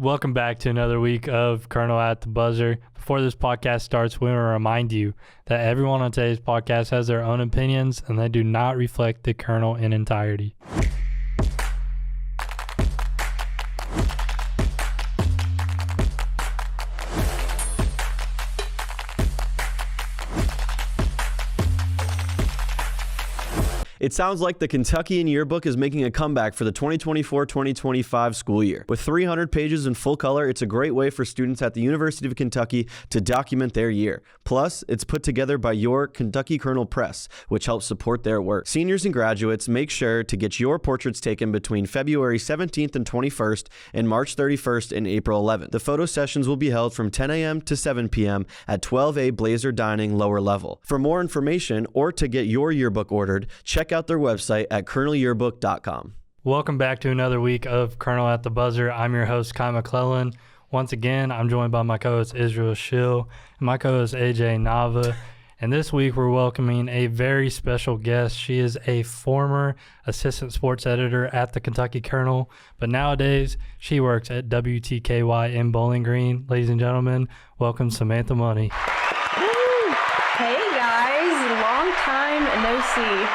Welcome back to another week of Kernel at the Buzzer. Before this podcast starts, we want to remind you that everyone on today's podcast has their own opinions and they do not reflect the Kernel in entirety. It sounds like the Kentucky Yearbook is making a comeback for the 2024-2025 school year. With 300 pages in full color, it's a great way for students at the University of Kentucky to document their year. Plus, it's put together by your Kentucky Kernel Press, which helps support their work. Seniors and graduates, make sure to get your portraits taken between February 17th and 21st and March 31st and April 11th. The photo sessions will be held from 10 a.m. to 7 p.m. at 12A Blazer Dining lower level. For more information or to get your yearbook ordered, check out their website at kernelyearbook.com. Welcome back to another week of Kernel at the Buzzer. I'm your host, Kai McClelland. Once again, I'm joined by my co-host, Israel Schill, and my co-host, AJ Nava. And this week, we're welcoming a very special guest. She is a former assistant sports editor at the Kentucky Kernel, but nowadays, she works at WTKY in Bowling Green. Ladies and gentlemen, welcome Samantha Money. Hey, guys. Long time no see.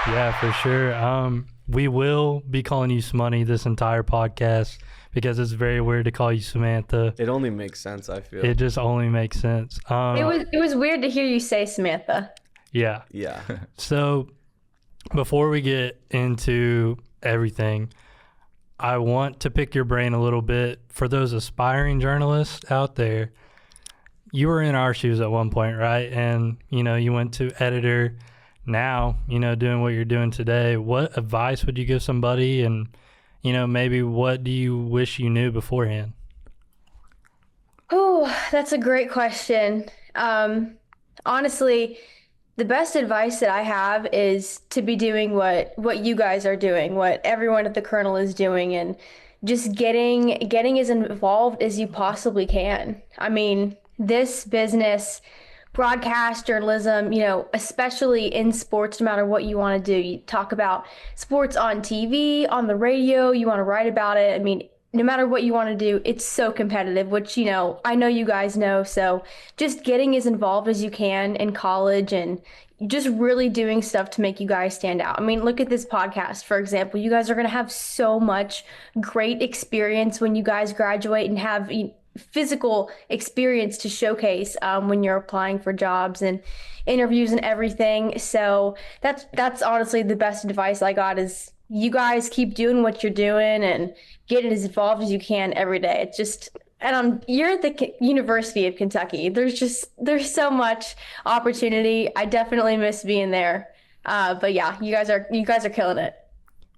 Yeah, for sure. We will be calling you Smoney this entire podcast because it's very weird to call you Samantha. It only makes sense, I feel. It just only makes sense. It was weird to hear you say Samantha. Yeah. Yeah. So before we get into everything, I want to pick your brain a little bit. For those aspiring journalists out there, you were in our shoes at one point, right? And, you went to editor. Now, doing what you're doing today, what advice would you give somebody? And, maybe what do you wish you knew beforehand? Oh, that's a great question. Honestly, the best advice that I have is to be doing what you guys are doing, what everyone at the Kernel is doing, and just getting as involved as you possibly can. I mean, this business, broadcast journalism, especially in sports, no matter what you want to do. You talk about sports on TV, on the radio, you want to write about it. I mean, no matter what you want to do, it's so competitive, which, I know you guys know. So just getting as involved as you can in college and just really doing stuff to make you guys stand out. I mean, look at this podcast, for example. You guys are going to have so much great experience when you guys graduate and have physical experience to showcase when you're applying for jobs and interviews and everything. So that's honestly the best advice I got is you guys keep doing what you're doing and get as involved as you can every day. It's just, and you're at the University of Kentucky. There's so much opportunity. I definitely miss being there. But yeah, you guys are killing it.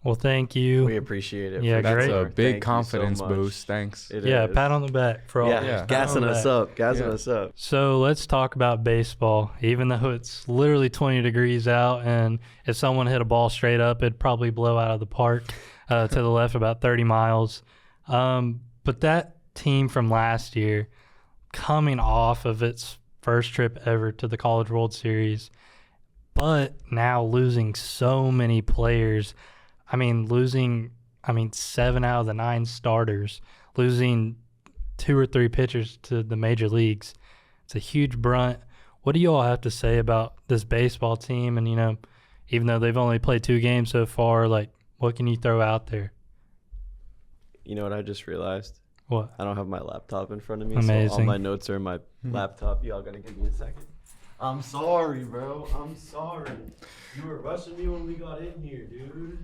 Well, thank you. We appreciate it. Yeah, That's great. a big Thank confidence you so much. boost. Thanks. It Yeah, is. pat on the back for all. Yeah, gassing us up. So let's talk about baseball. Even though it's literally 20 degrees out, and if someone hit a ball straight up, it'd probably blow out of the park to the left about 30 miles. But that team from last year, coming off of its first trip ever to the College World Series, but now losing so many players. Losing 7 out of the 9 starters, losing 2 or 3 pitchers to the major leagues. It's a huge brunt. What do you all have to say about this baseball team? And, even though they've only played 2 games so far, what can you throw out there? You know what I just realized? What? I don't have my laptop in front of me, Amazing. so all my notes are in my laptop. Y'all gotta give me a second. I'm sorry, bro. I'm sorry. You were rushing me when we got in here, dude.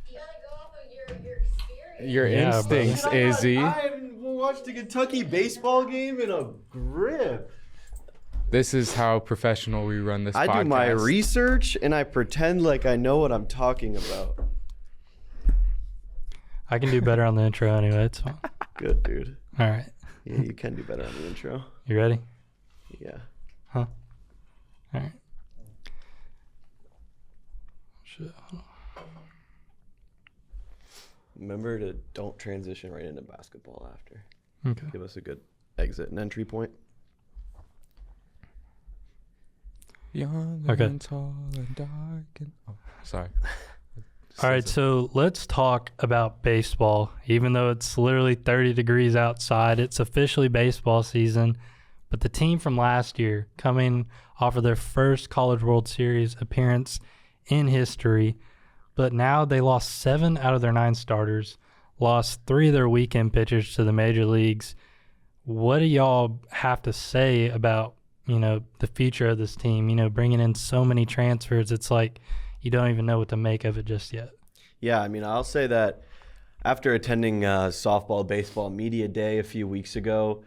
You gotta go off of your experience. Your Yeah, instincts, Dude, Izzy. I haven't watched a Kentucky baseball game in a grip. This is how professional we run this podcast. I do my research and I pretend like I know what I'm talking about. I can do better on the intro anyway. It's fine. Good, dude. All right. Yeah, you can do better on the intro. You ready? Yeah. All right. Shit. Remember to don't transition right into basketball after. Okay. Give us a good exit and entry point. Young Okay. and tall and dark and... Oh, sorry. All right, so let's talk about baseball. Even though it's literally 30 degrees outside, it's officially baseball season. But the team from last year, coming off of their first College World Series appearance in history, but now they lost 7 out of their 9 starters, lost 3 of their weekend pitchers to the major leagues. What do y'all have to say about, the future of this team? Bringing in so many transfers, it's like you don't even know what to make of it just yet. Yeah, I'll say that after attending softball, baseball media day a few weeks ago,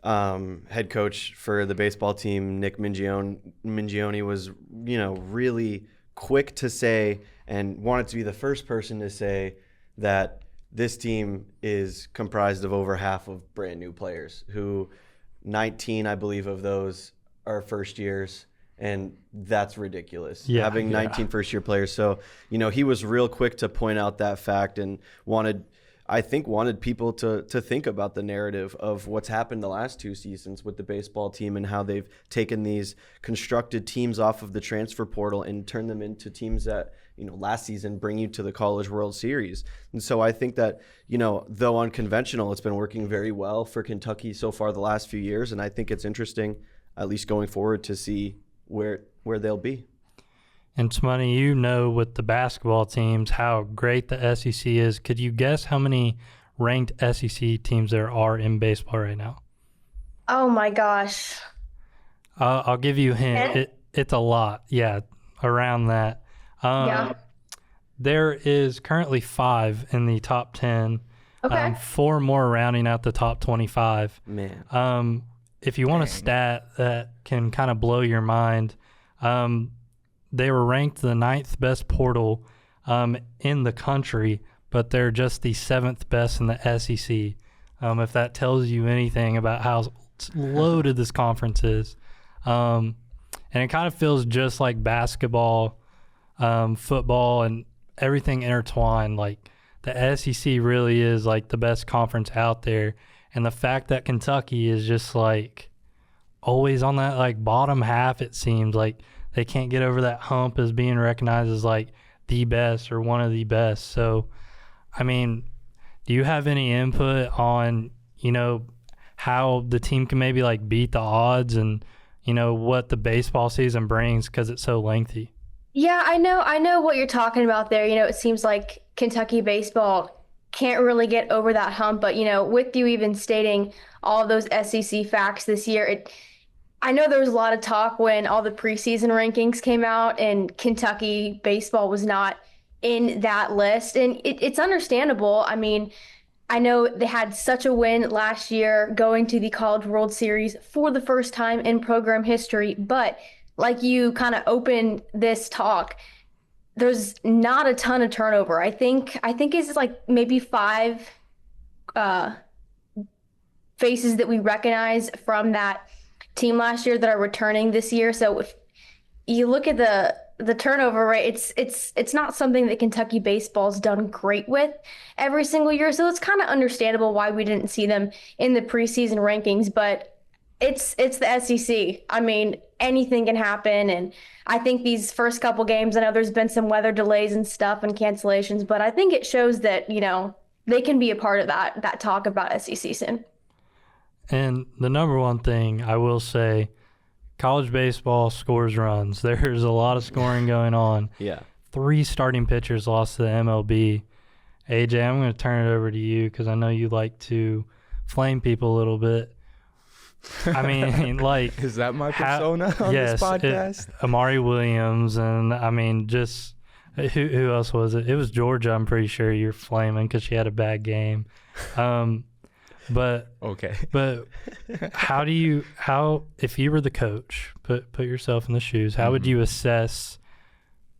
head coach for the baseball team, Nick Mingione was, really quick to say and wanted to be the first person to say that this team is comprised of over half of brand new players who 19, I believe, of those are first years. And that's ridiculous, having 19 first-year players. So, he was real quick to point out that fact and wanted people to think about the narrative of what's happened the last 2 seasons with the baseball team and how they've taken these constructed teams off of the transfer portal and turned them into teams that, last season bring you to the College World Series. And so I think that, though unconventional, it's been working very well for Kentucky so far the last few years. And I think it's interesting, at least going forward, to see where they'll be. And it's money, with the basketball teams, how great the SEC is. Could you guess how many ranked SEC teams there are in baseball right now? Oh my gosh. I'll give you a hint. It's a lot. Yeah, around that. There is currently 5 in the top 10. Okay. 4 more rounding out the top 25. Man. If you want a stat that can kind of blow your mind, they were ranked the 9th best portal in the country, but they're just the 7th best in the SEC. If that tells you anything about how loaded this conference is. And it kind of feels just like basketball, football, and everything intertwined. Like the SEC really is like the best conference out there. And the fact that Kentucky is just like always on that like bottom half, it seems like they can't get over that hump as being recognized as like the best or one of the best. So, do you have any input on, how the team can maybe like beat the odds and, what the baseball season brings because it's so lengthy? Yeah, I know what you're talking about there. It seems like Kentucky baseball can't really get over that hump, but with you even stating all of those SEC facts this year, I know there was a lot of talk when all the preseason rankings came out and Kentucky baseball was not in that list, and it's understandable. I know they had such a win last year going to the College World Series for the first time in program history, but like you kind of opened this talk, there's not a ton of turnover. I think it's like maybe 5 faces that we recognize from that team last year that are returning this year. So if you look at the turnover rate, it's not something that Kentucky baseball's done great with every single year. So it's kind of understandable why we didn't see them in the preseason rankings, but it's the SEC. Anything can happen, and I think these first couple games, I know there's been some weather delays and stuff and cancellations, but I think it shows that, they can be a part of that talk about SEC soon. And the number one thing I will say, college baseball scores runs. There's a lot of scoring going on. Yeah. 3 starting pitchers lost to the MLB. AJ, I'm going to turn it over to you because I know you like to flame people a little bit. Is that my persona on this podcast? Amari Williams, and just who else was it? It was Georgia. I'm pretty sure you're flaming because she had a bad game. But okay. But how if you were the coach, put yourself in the shoes, how would you assess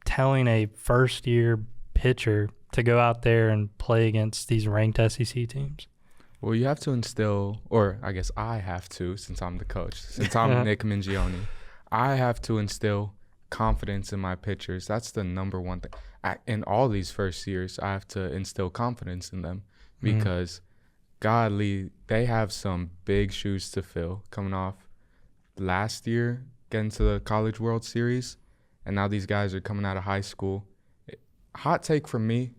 telling a first year pitcher to go out there and play against these ranked SEC teams? Well, you have to instill, or I guess I have to, since I'm the coach, since I'm Nick Mingione, I have to instill confidence in my pitchers. That's the number one thing. In all these first years, I have to instill confidence in them because, godly, they have some big shoes to fill coming off last year, getting to the College World Series, and now these guys are coming out of high school. hot take from me,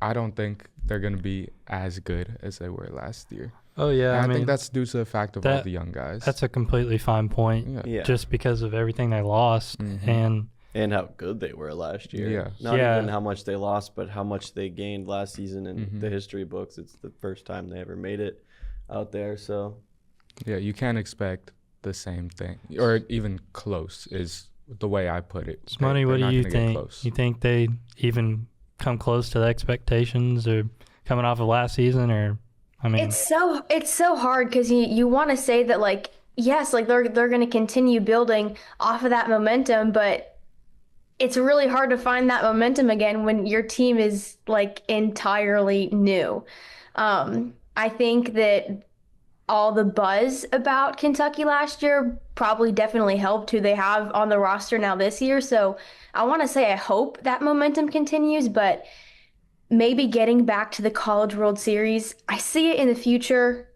I don't think they're going to be as good as they were last year. Oh, yeah. And I mean, think that's due to the fact of all the young guys. That's a completely fine point. Yeah. Just because of everything they lost. Mhm. And how good they were last year. Yeah. Not even how much they lost, but how much they gained last season in the history books. It's the first time they ever made it out there. So, yeah, you can't expect the same thing, or even close is the way I put it. Smoney, what do you think? You think they even come close to the expectations or coming off of last season? Or, I mean, it's so hard because you want to say that, like, yes, like they're going to continue building off of that momentum, but it's really hard to find that momentum again when your team is like entirely new. I think that all the buzz about Kentucky last year probably definitely helped who they have on the roster now this year. So I want to say I hope that momentum continues, but maybe getting back to the College World Series, I see it in the future,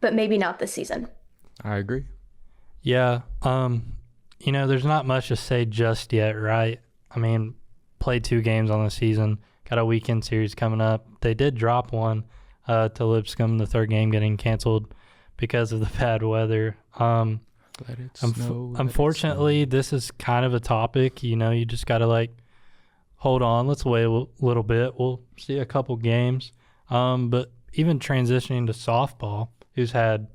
but maybe not this season. I agree. Yeah. There's not much to say just yet, right? I mean, played 2 games on the season, got a weekend series coming up. They did drop one to Lipscomb, the 3rd game getting canceled because of the bad weather. Unfortunately, this is kind of a topic, you just got to hold on. Let's wait a little bit. We'll see a couple games. But even transitioning to softball, who's had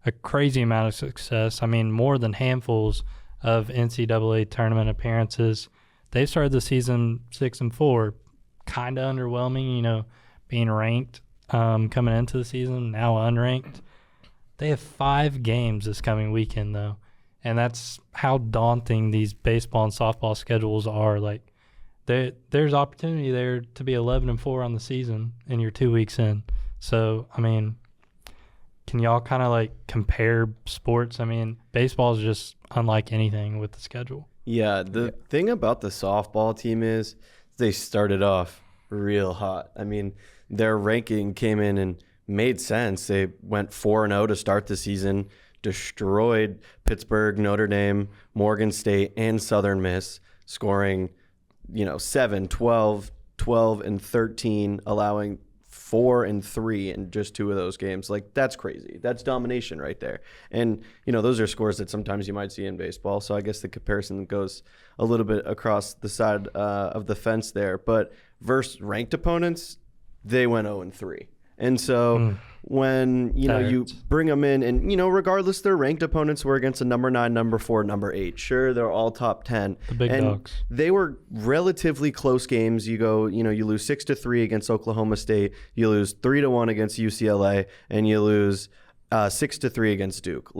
a crazy amount of success, I mean, more than handfuls of NCAA tournament appearances. They started the season 6-4, kind of underwhelming, being ranked coming into the season, now unranked. They have 5 games this coming weekend, though, and that's how daunting these baseball and softball schedules are. There's opportunity there to be 11-4 on the season, and you're 2 weeks in. So, I mean, can y'all kind of compare sports? I mean, baseball is just unlike anything with the schedule. Yeah, the thing about the softball team is they started off real hot. I mean, their ranking came in and made sense. They went 4-0 to start the season, destroyed Pittsburgh, Notre Dame, Morgan State, and Southern Miss, scoring, 7, 12, 12, and 13, allowing 4 and 3 in just 2 of those games. That's crazy. That's domination right there. And, those are scores that sometimes you might see in baseball. So I guess the comparison goes a little bit across the side of the fence there. But versus ranked opponents, they went 0-3. And so when, you bring them in and, regardless, their ranked opponents were against a number 9, number 4, number 8. Sure, they're all top 10. The big dogs. They were relatively close games. You go, you lose 6-3 against Oklahoma State. You lose 3-1 against UCLA, and you lose 6-3 against Duke.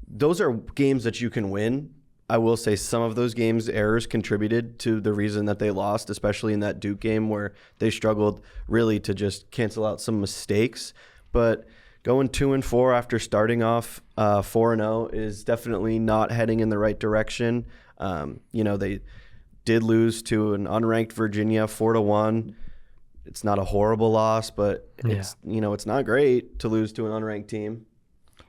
Those are games that you can win. I will say some of those games' errors contributed to the reason that they lost, especially in that Duke game where they struggled really to just cancel out some mistakes. But going 2-4 after starting off 4-0 is definitely not heading in the right direction. They did lose to an unranked Virginia 4-1. It's not a horrible loss, but it's not great to lose to an unranked team.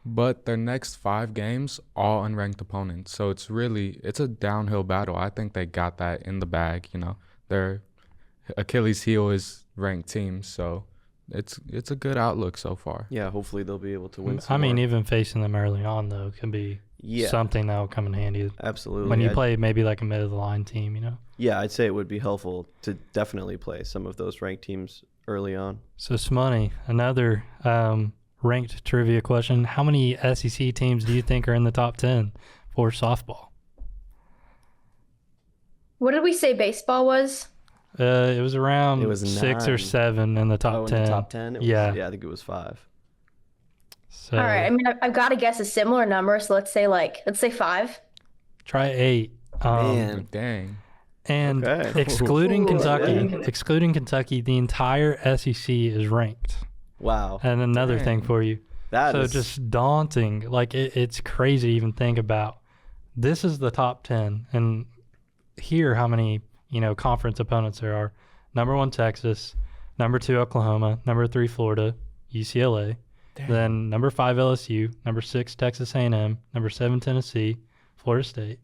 But their next 5 games, all unranked opponents. So it's a downhill battle. I think they got that in the bag. Their Achilles heel is ranked teams. So it's a good outlook so far. Yeah, hopefully they'll be able to win some more. Even facing them early on, though, can be something that will come in handy. Absolutely. When you play maybe a mid-of-the-line team, Yeah, I'd say it would be helpful to definitely play some of those ranked teams early on. So, Smoney, another ranked trivia question. How many SEC teams do you think are in the top 10 for softball? What did we say baseball was? It was around 6 or 7 in the top 10. In the top 10? Yeah, I think it was 5. So, all right. I mean, I've got to guess a similar number. So let's say 5. Try 8. Man. Dang. And excluding Kentucky, the entire SEC is ranked. Wow. And another thing for you. That is just daunting. It's crazy to even think about. This is the top 10. And here how many, conference opponents there are. Number 1, Texas. Number 2, Oklahoma. Number 3, Florida. UCLA. Dang. Then number 5, LSU. Number 6, Texas A&M. Number 7, Tennessee. Florida State.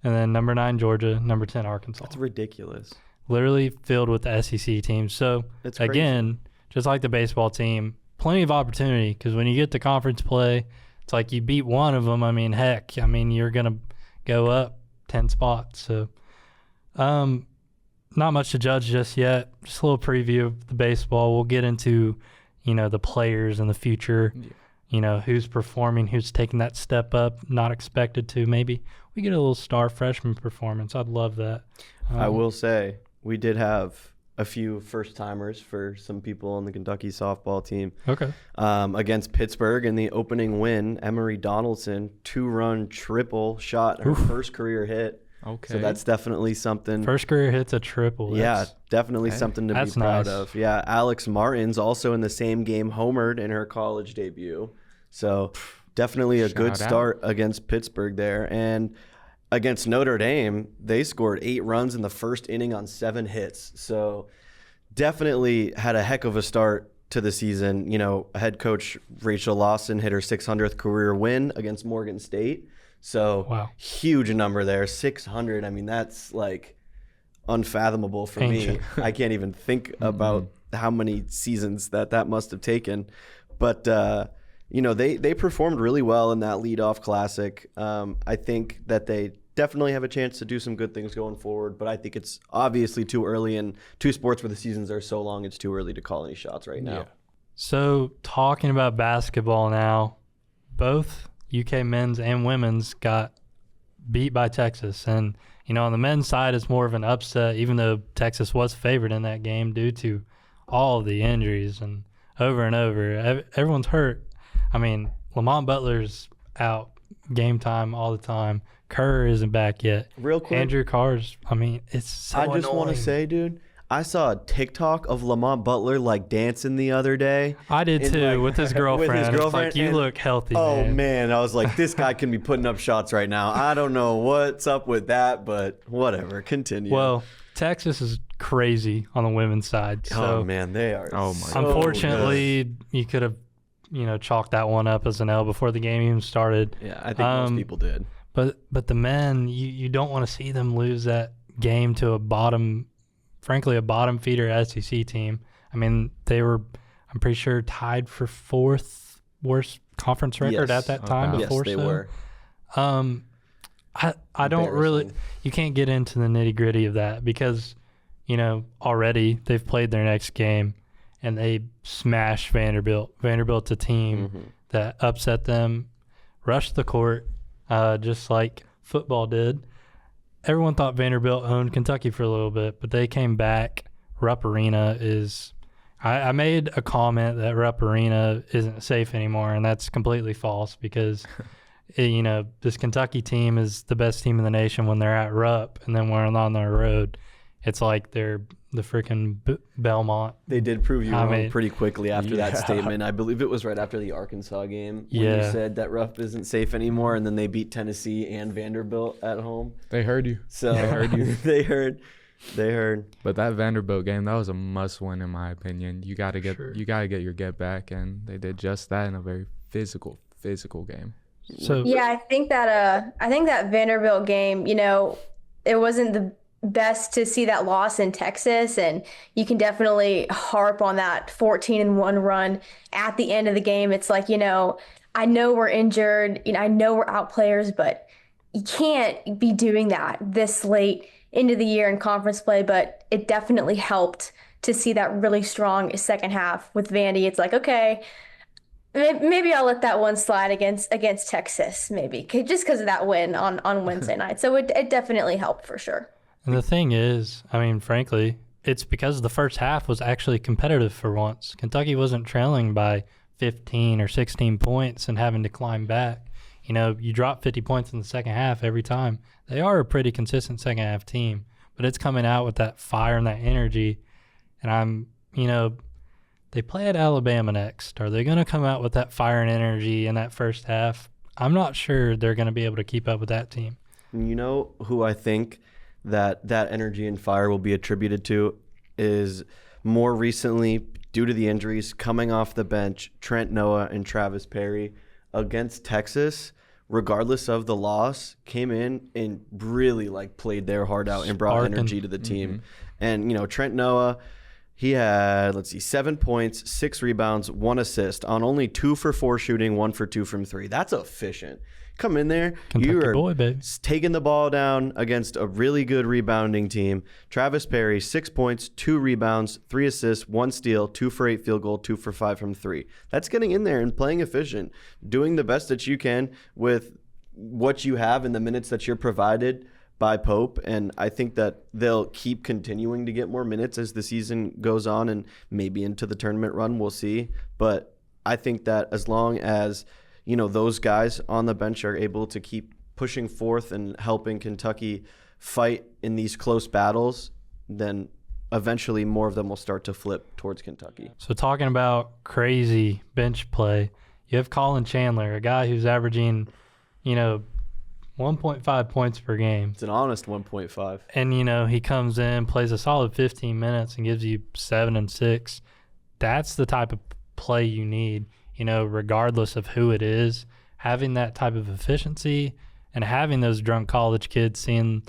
And then number 9, Georgia. Number 10, Arkansas. That's ridiculous. literally filled with the SEC teams. So, It's crazy. again, just like the baseball team, plenty of opportunity because when you get to conference play, it's like you beat one of them. I mean, heck, you're going to go up 10 spots. So, not much to judge just yet. Just a little preview of the baseball. We'll get into, the players in the future, who's performing, who's taking that step up, not expected to. Maybe we get a little star freshman performance. I'd love that. I will say we did have a few first-timers for some people on the Kentucky softball team. Okay. Against Pittsburgh in the opening win, Emery Donaldson, 2-run triple shot, her first career hit. Okay. So that's definitely something. First career hits a triple. Yeah, definitely something to be proud nice. of. Yeah, Alex Martin's also in the same game homered in her college debut. So definitely a good start against Pittsburgh there. And against Notre Dame, they scored 8 runs in the first inning on 7 hits. So definitely had a heck of a start to the season. Head coach Rachel Lawson hit her 600th career win against Morgan State. So wow. Huge number there, 600. I mean, that's like unfathomable for me. I can't even think about how many seasons that must have taken. But, they performed really well in that leadoff classic. I think that they definitely have a chance to do some good things going forward, but I think it's obviously too early in 2 sports where the seasons are so long, it's too early to call any shots right now. Yeah. So talking about basketball now, both UK men's and women's got beat by Texas. And, on the men's side, it's more of an upset, even though Texas was favored in that game due to all of the injuries and over. Everyone's hurt. I mean, Lamont Butler's out game time all the time. Kerr isn't back yet. Real quick. Andrew Carr's, it's so I just want to say, dude, I saw a TikTok of Lamont Butler dancing the other day. I did too, with his girlfriend. With his girlfriend. It's like, you look healthy, oh, man. I was like, this guy can be putting up shots right now. I don't know what's up with that, but whatever. Continue. Well, Texas is crazy on the women's side. So, oh, man, they are. Oh, my God. Unfortunately, you could have, chalked that one up as an L before the game even started. Yeah, I think most people did. But the men, you don't want to see them lose that game to a bottom feeder SEC team. I mean, they were, I'm pretty sure, tied for 4th worst conference record at that time before. Yes, they were. I don't really, you can't get into the nitty gritty of that because, already they've played their next game and they smashed Vanderbilt. Vanderbilt's a team that upset them, rushed the court, just like football did. Everyone thought Vanderbilt owned Kentucky for a little bit, but they came back. Rupp Arena is – I made a comment that Rupp Arena isn't safe anymore, and that's completely false because, this Kentucky team is the best team in the nation when they're at Rupp, and then when on their road, it's like they're the freaking Belmont. They did prove you wrong pretty quickly after that statement. I believe it was right after the Arkansas game when you said that Rupp isn't safe anymore, and then they beat Tennessee and Vanderbilt at home. They heard you. So they heard you. They heard. But that Vanderbilt game, that was a must-win in my opinion. You got to get your get back, and they did just that in a very physical game. So yeah, I think that Vanderbilt game, it wasn't the best to see that loss in Texas, and you can definitely harp on that 14-1 run at the end of the game. It's like, I know we're injured, I know we're out players, but you can't be doing that this late into the year in conference play. But it definitely helped to see that really strong second half with Vandy. It's like, okay, maybe I'll let that one slide against Texas, maybe just because of that win on Wednesday night. So it definitely helped for sure. And the thing is, frankly, it's because the first half was actually competitive for once. Kentucky wasn't trailing by 15 or 16 points and having to climb back. You drop 50 points in the second half every time. They are a pretty consistent second half team, but it's coming out with that fire and that energy. And they play at Alabama next. Are they going to come out with that fire and energy in that first half? I'm not sure they're going to be able to keep up with that team. You know who I think that energy and fire will be attributed to is more recently, due to the injuries, coming off the bench, Trent Noah and Travis Perry against Texas, regardless of the loss, came in and really played their heart out and brought energy to the team. And, Trent Noah, he had, 7 points, 6 rebounds, 1 assist on only 2 for 4 shooting, 1 for 2 from 3. That's efficient. Come in there, Kentucky you are boy, baby. taking the ball down against a really good rebounding team. Travis Perry, 6 points, 2 rebounds, 3 assists, 1 steal, 2 for 8 field goal, 2 for 5 from 3. That's getting in there and playing efficient, doing the best that you can with what you have in the minutes that you're provided by Pope. And I think that they'll keep continuing to get more minutes as the season goes on, and maybe into the tournament run, we'll see. But I think that as long as those guys on the bench are able to keep pushing forth and helping Kentucky fight in these close battles, then eventually more of them will start to flip towards Kentucky. So talking about crazy bench play, you have Colin Chandler, a guy who's averaging, 1.5 points per game. It's an honest 1.5. And, he comes in, plays a solid 15 minutes and gives you 7 and 6. That's the type of play you need. Regardless of who it is, having that type of efficiency and having those drunk college kids seeing,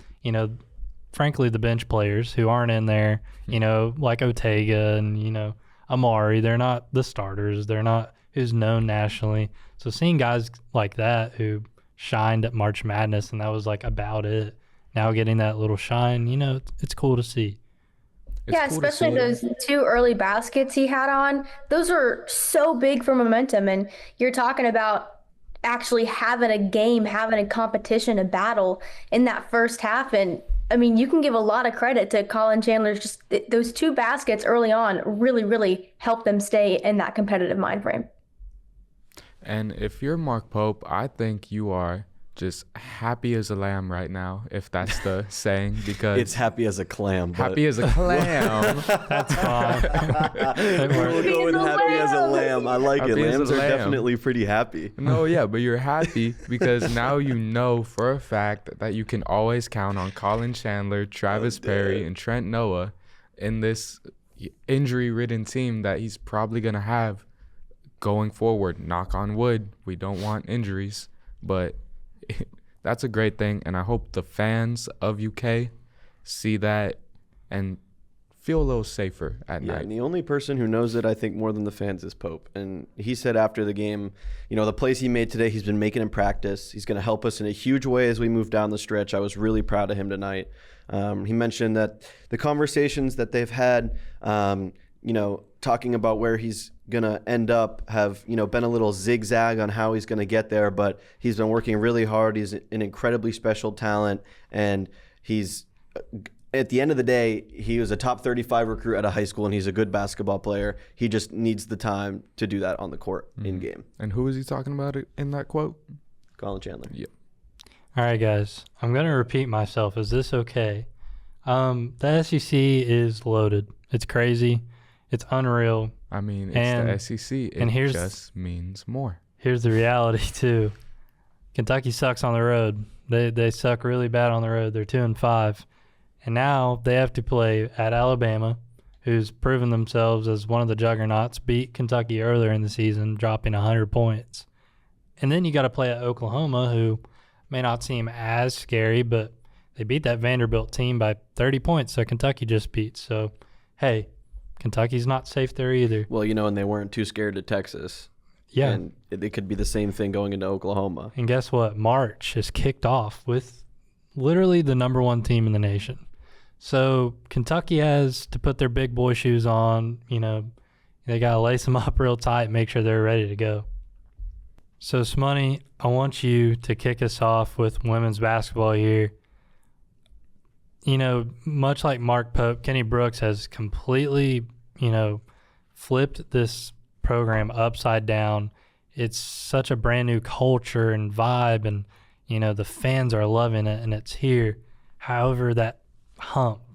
frankly, the bench players who aren't in there, like Otega and, Amari, they're not the starters. They're not who's known nationally. So seeing guys like that who shined at March Madness and that was about it, now getting that little shine, it's cool to see. Yeah, especially those 2 early baskets he had on. Those are so big for momentum. And you're talking about actually having a game, having a competition, a battle in that first half. And, you can give a lot of credit to Colin Chandler. Just those 2 baskets early on really, really helped them stay in that competitive mind frame. And if you're Mark Pope, I think you are just happy as a lamb right now, if that's the saying, because it's happy as a clam. Happy as a clam. That's fine. We'll go with happy as a lamb. I like Happy it. as a Lambs are lamb. definitely pretty happy. No, yeah, but you're happy because now you know for a fact that you can always count on Colin Chandler, Travis Perry, and Trent Noah in this injury-ridden team that he's probably going to have going forward. Knock on wood, we don't want injuries, but that's a great thing, and I hope the fans of UK see that and feel a little safer at night. And the only person who knows it, I think, more than the fans is Pope. And he said after the game, the plays he made today, he's been making in practice. He's going to help us in a huge way as we move down the stretch. I was really proud of him tonight. He mentioned that the conversations that they've had, talking about where he's going to end up have, been a little zigzag on how he's going to get there, but he's been working really hard. He's an incredibly special talent, and he's, at the end of the day, he was a top 35 recruit at a high school, and he's a good basketball player. He just needs the time to do that on the court in game. And who is he talking about in that quote? Colin Chandler. Yep. All right, guys, I'm going to repeat myself. Is this okay? The SEC is loaded. It's crazy. It's unreal. It's and, the SEC. And it just means more. Here's the reality, too. Kentucky sucks on the road. They suck really bad on the road. They're 2-5. And now they have to play at Alabama, who's proven themselves as one of the juggernauts, beat Kentucky earlier in the season, dropping 100 points. And then you got to play at Oklahoma, who may not seem as scary, but they beat that Vanderbilt team by 30 points that Kentucky just beat. So, hey, Kentucky's not safe there either. Well, and they weren't too scared of Texas. Yeah. And it could be the same thing going into Oklahoma. And guess what? March is kicked off with literally the number 1 team in the nation. So Kentucky has to put their big boy shoes on. They got to lace them up real tight, make sure they're ready to go. So, Smoney, I want you to kick us off with women's basketball here. Much like Mark Pope, Kenny Brooks has completely, flipped this program upside down. It's such a brand new culture and vibe, and, the fans are loving it, and it's here. However, that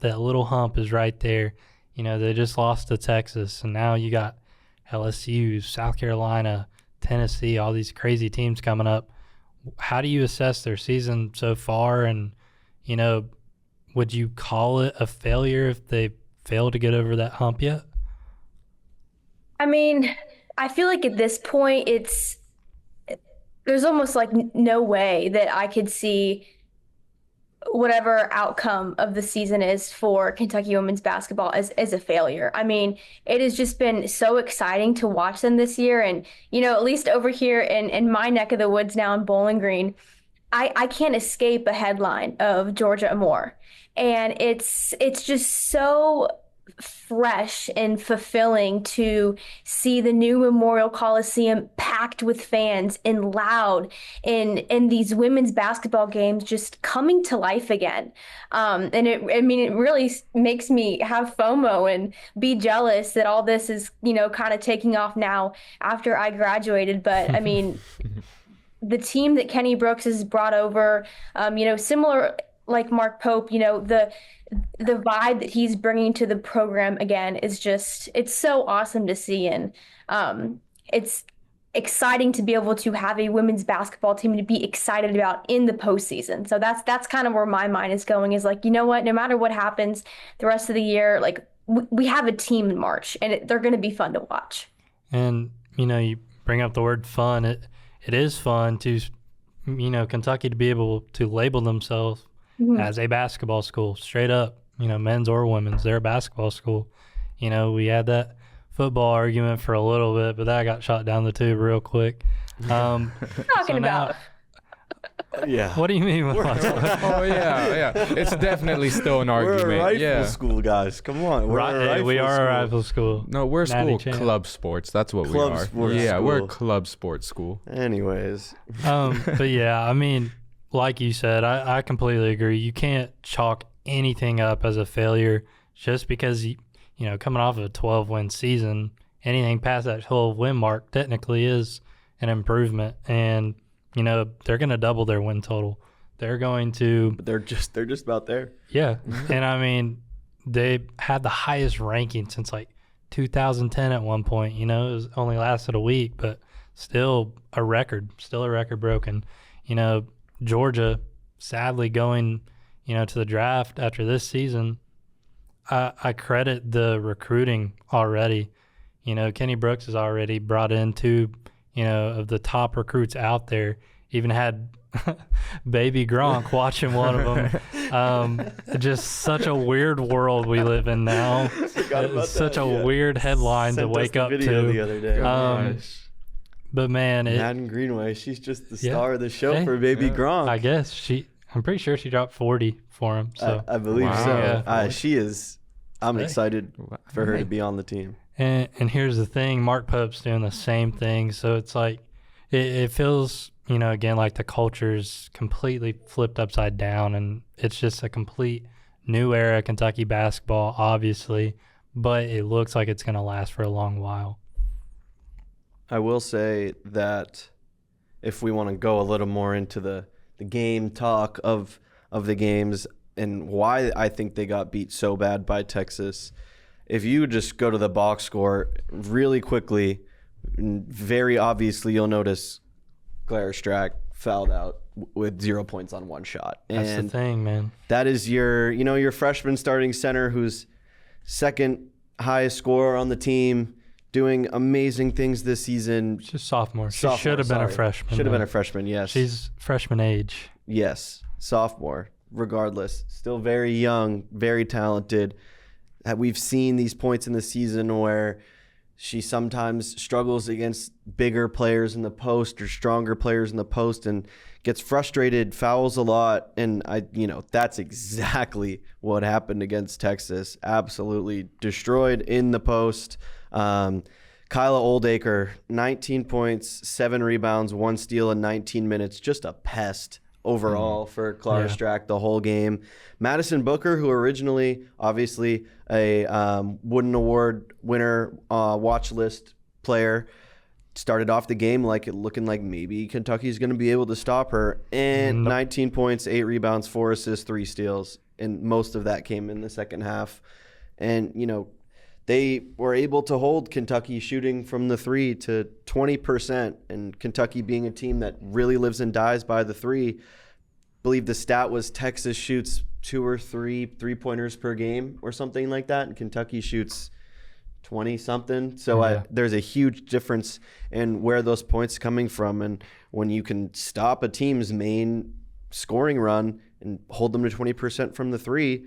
little hump is right there. They just lost to Texas, and now you got LSU, South Carolina, Tennessee, all these crazy teams coming up. How do you assess their season so far? And, would you call it a failure if they fail to get over that hump yet? I feel like at this point, there's almost like no way that I could see whatever outcome of the season is for Kentucky women's basketball as a failure. I mean, it has just been so exciting to watch them this year. And, at least over here in my neck of the woods now in Bowling Green, I can't escape a headline of Georgia Amore. And it's just so fresh and fulfilling to see the new Memorial Coliseum packed with fans and loud and these women's basketball games just coming to life again. And it really makes me have FOMO and be jealous that all this is, kind of taking off now after I graduated. But I mean, the team that Kenny Brooks has brought over, similar like Mark Pope, the vibe that he's bringing to the program again is just, it's so awesome to see. And it's exciting to be able to have a women's basketball team to be excited about in the postseason. So that's kind of where my mind is going, is like, what, no matter what happens the rest of the year, like we have a team in March and they're going to be fun to watch. And, you bring up the word fun. It is fun to, Kentucky to be able to label themselves as a basketball school, straight up, men's or women's. They're a basketball school. We had that football argument for a little bit, but that got shot down the tube real quick. Talking about. Yeah. What do you mean? Oh, yeah. It's definitely still an argument. We're a rifle school, guys. Come on. We are a rifle school. No, we're club sports. That's what we are. Sports yeah, school. we're a club sports school. Anyways. But yeah, I mean, like you said, I completely agree. You can't chalk anything up as a failure just because, coming off of a 12-win season, anything past that 12-win mark technically is an improvement. And, they're going to double their win total. They're going to. But they're just about there. Yeah. And, I mean, they had the highest ranking since, 2010 at one point. It was only lasted a week, but still a record broken. Georgia, sadly going, to the draft after this season, I credit the recruiting already. Kenny Brooks has already brought in two, of the top recruits out there. Even had baby Gronk watching one of them. Just such a weird world we live in now. It's such a weird headline to wake up to. The other day. But man, Madden Greenway, she's just the star of the show for baby Gronk. I guess I'm pretty sure she dropped 40 for him. So I believe so. Yeah. She is. I'm excited for her to be on the team. And here's the thing, Mark Pope's doing the same thing. So it's like it feels, again, like the culture's completely flipped upside down, and it's just a complete new era of Kentucky basketball, obviously, but it looks like it's going to last for a long while. I will say that if we want to go a little more into the game talk of the games and why I think they got beat so bad by Texas, if you just go to the box score really quickly, very obviously you'll notice Claire Strack fouled out with 0 points on one shot. That's and the thing, man. That is your freshman starting center who's second highest scorer on the team, doing amazing things this season. She's sophomore. She should have been a freshman. Should have been a freshman, yes. She's freshman age. Yes, sophomore. Regardless, still very young, very talented. We've seen these points in the season where she sometimes struggles against bigger players in the post or stronger players in the post and gets frustrated, fouls a lot. And that's exactly what happened against Texas. Absolutely destroyed in the post. Kyla Oldacre, 19 points, 7 rebounds, 1 steal in 19 minutes. Just a pest overall for Clara Strack the whole game. Madison Booker, who originally, obviously, a Wooden Award winner, watch list player, started off the game looking like maybe Kentucky's going to be able to stop her. And 19 points, 8 rebounds, 4 assists, 3 steals. And most of that came in the second half. And, they were able to hold Kentucky shooting from the 3 to 20%, and Kentucky being a team that really lives and dies by the 3. I believe the stat was Texas shoots 2 or 3 three-pointers per game or something like that, and Kentucky shoots 20-something. So there's a huge difference in where those points are coming from, and when you can stop a team's main scoring run and hold them to 20% from the three,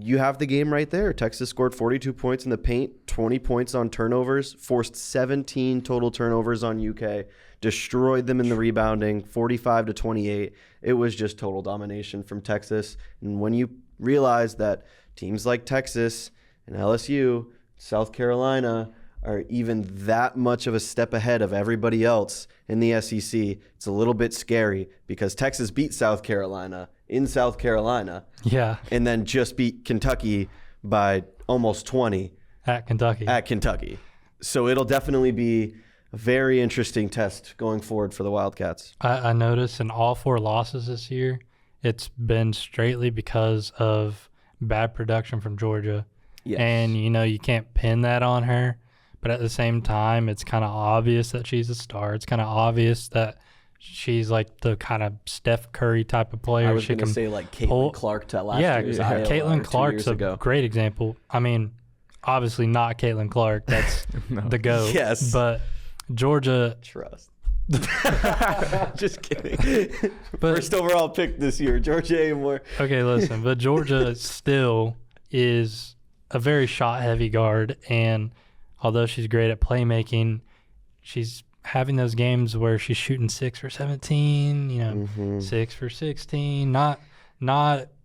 you have the game right there. Texas scored 42 points in the paint, 20 points on turnovers, forced 17 total turnovers on UK, destroyed them in the rebounding, 45 to 28. It was just total domination from Texas. And when you realize that teams like Texas and LSU, South Carolina are even that much of a step ahead of everybody else in the SEC, it's a little bit scary because Texas beat South Carolina in South Carolina. Yeah. And then just beat Kentucky by almost 20 At Kentucky. So it'll definitely be a very interesting test going forward for the Wildcats. I noticed in all 4 losses this year, it's been straightly because of bad production from Georgia. Yes. And, you can't pin that on her. But at the same time, it's kind of obvious that she's a star. It's kind of obvious that she's like the kind of Steph Curry type of player. I was going to say like Caitlin Clark to last year's Iowa, Caitlin Clark's a great example. I mean, obviously not Caitlin Clark. That's the GOAT. Yes. But Georgia. Trust. Just kidding. But, first overall pick this year, Georgia Amoore. Okay, listen. But Georgia still is a very shot-heavy guard. And although she's great at playmaking, she's having those games where she's shooting 6 for 17, 6 for 16, not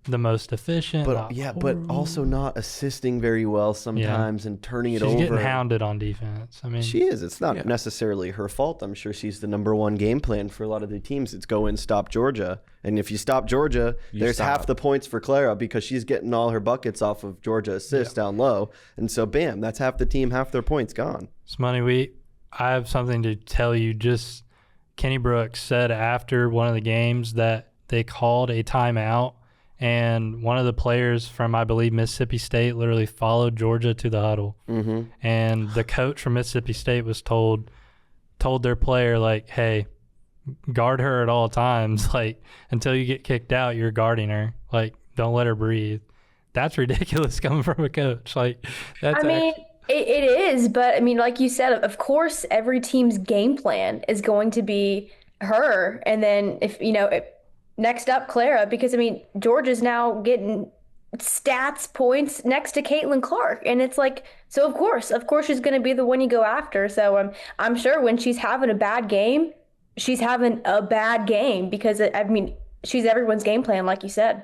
the most efficient. But also not assisting very well sometimes and turning it over. She's getting hounded on defense. I mean, she is. It's not necessarily her fault. I'm sure she's the number one game plan for a lot of the teams. It's go and stop Georgia. And if you stop Georgia, there's half the points for Clara because she's getting all her buckets off of Georgia assists down low. And so, bam, that's half the team, half their points gone. Money, I have something to tell you. Just Kenny Brooks said after one of the games that they called a timeout, and one of the players from, I believe, Mississippi State literally followed Georgia to the huddle. Mm-hmm. And the coach from Mississippi State was told their player, like, hey, guard her at all times. Like, until you get kicked out, you're guarding her. Like, don't let her breathe. That's ridiculous coming from a coach. Like, that's It is, but I mean, like you said, of course, every team's game plan is going to be her. And then next up, Clara, because I mean, Georgia's now getting stats points next to Caitlin Clark. And it's like, so of course she's going to be the one you go after. So I'm sure when she's having a bad game, she's having a bad game because I mean, she's everyone's game plan, like you said.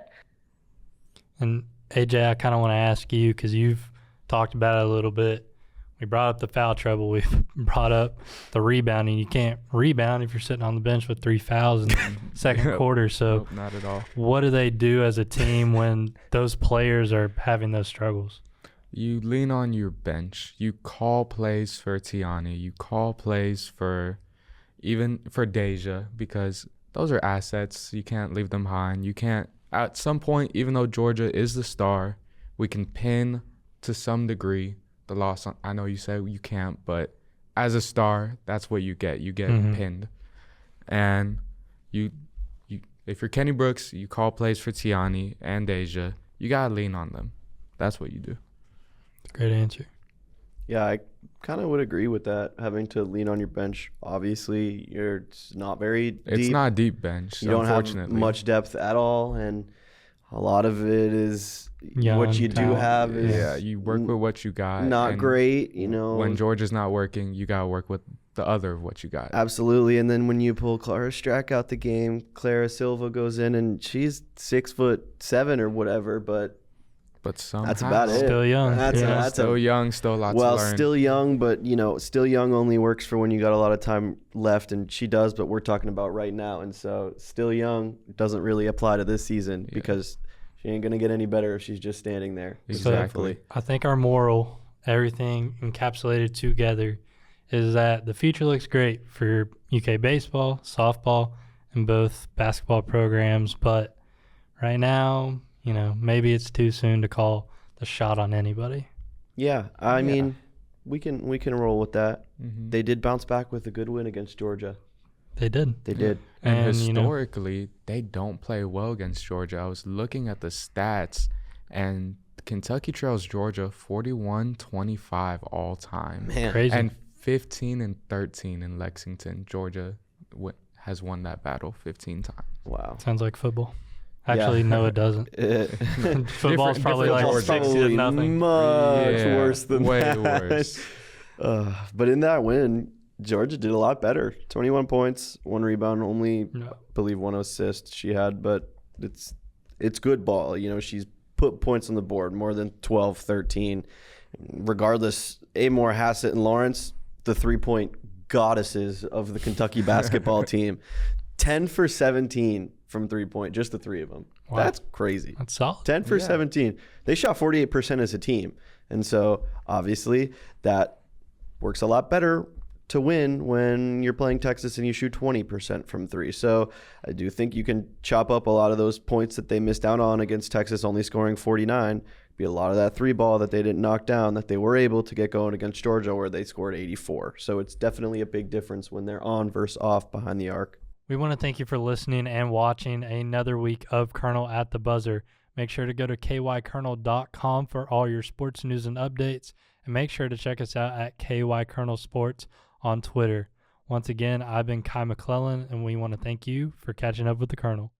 And AJ, I kind of want to ask you, because you've talked about it a little bit. We brought up the foul trouble. We brought up the rebounding. You can't rebound if you're sitting on the bench with 3 fouls in the second quarter. So nope, not at all. What do they do as a team when those players are having those struggles? You lean on your bench. You call plays for Tiani. You call plays for Deja, because those are assets. You can't leave them behind. You can't. At some point, even though Georgia is the star, we can pin to some degree the loss. I know you say you can't, but as a star, that's what you get. You get pinned. And you if you're Kenny Brooks, you call plays for Tiani and Deja. You got to lean on them. That's what you do. Great answer. Yeah, I kind of would agree with that, having to lean on your bench. Obviously, it's not very deep. It's not a deep bench, you don't have much depth at all, and a lot of it is what you do have is you work with what you got. Not great, When Georgia's not working, you got to work with the other of what you got. Absolutely. And then when you pull Clara Strack out the game, Clara Silva goes in, and she's 6'7" or whatever, but somehow that's about it. Still young. That's still young, still lots to learn. Well, still young, but still young only works for when you got a lot of time left, and she does, but we're talking about right now. And so still young doesn't really apply to this season because she ain't going to get any better if she's just standing there. Exactly. I think our moral, everything encapsulated together, is that the future looks great for UK baseball, softball, and both basketball programs. But right now, maybe it's too soon to call the shot on anybody. Yeah, I mean, we can roll with that. Mm-hmm. They did bounce back with a good win against Georgia. They did. They did. And historically, they don't play well against Georgia. I was looking at the stats, and Kentucky trails Georgia 41-25 all time. Man, crazy. And 15-13 in Lexington. Georgia has won that battle 15 times. Wow. Sounds like football. Actually, no, it doesn't. Football's probably like different 60-0. Much Yeah, worse than way that. worse. But in that win, Georgia did a lot better. 21 points, 1 rebound, only I believe 1 assist she had, but it's good ball. You know, she's put points on the board, more than 12, 13. Regardless, Amore, Hassett, and Lawrence, the 3-point goddesses of the Kentucky basketball team. 10 for 17 from 3-point, just the 3 of them. Wow. That's crazy. That's solid. 10 for 17. They shot 48% as a team. And so obviously that works a lot better to win when you're playing Texas and you shoot 20% from 3. So I do think you can chop up a lot of those points that they missed out on against Texas, only scoring 49. Be a lot of that 3 ball that they didn't knock down that they were able to get going against Georgia, where they scored 84. So it's definitely a big difference when they're on versus off behind the arc. We want to thank you for listening and watching another week of Kernel at the Buzzer. Make sure to go to kykernel.com for all your sports news and updates, and make sure to check us out at KYKernel Sports on Twitter. Once again, I've been Kai McClelland, and we want to thank you for catching up with the Kernel.